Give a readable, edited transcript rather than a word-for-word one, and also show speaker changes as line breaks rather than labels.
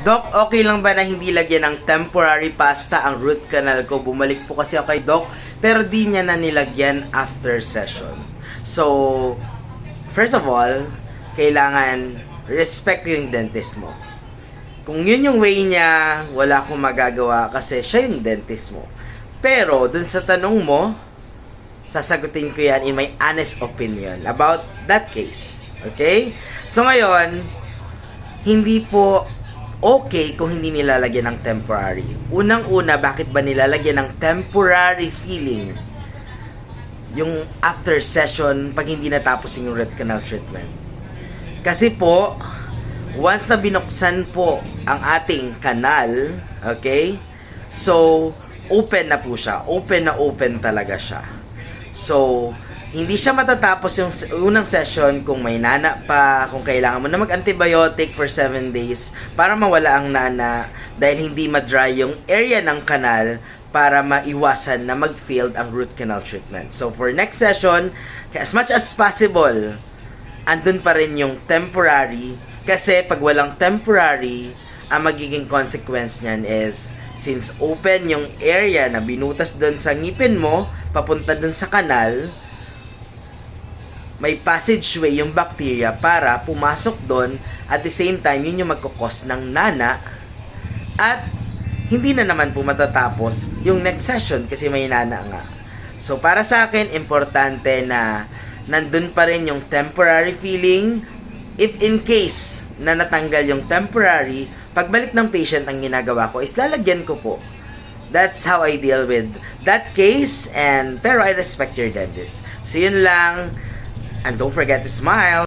Doc, okay lang ba na hindi lagyan ng temporary pasta ang root canal ko? Bumalik po kasi ako kay Doc, pero di niya na nilagyan after session. So, first of all, kailangan respect ko yung dentist mo. Kung yun yung way niya, wala akong magagawa kasi siya yung dentist mo. Pero, dun sa tanong mo, sasagutin ko yan in my honest opinion about that case. Okay? So, ngayon, hindi po okay kung hindi nilalagyan ng temporary. Unang-una, bakit ba nilalagyan ng temporary feeling yung after session pag hindi natapos yung root canal treatment? Kasi po, once na binuksan po ang ating kanal, okay? So, open na po siya. Open na open talaga siya. So, hindi siya matatapos yung unang session kung may nana pa, kung kailangan mo na mag-antibiotic for 7 days para mawala ang nana dahil hindi ma-dry yung area ng kanal para maiwasan na mag-failed ang root canal treatment. So, for next session, as much as possible, andun pa rin yung temporary kasi pag walang temporary, ang magiging consequence niyan is since open yung area na binutas doon sa ngipin mo, papunta doon sa kanal, may passageway yung bacteria para pumasok doon at the same time yun yung magkukos ng nana at hindi na naman po matatapos yung next session kasi may nana nga. So para sa akin, importante na nandun pa rin yung temporary feeling. If in case na natanggal yung temporary, pagbalik ng patient, ang ginagawa ko is lalagyan ko po. That's how I deal with that case, and pero I respect your dentist. So yun lang. And don't forget to smile.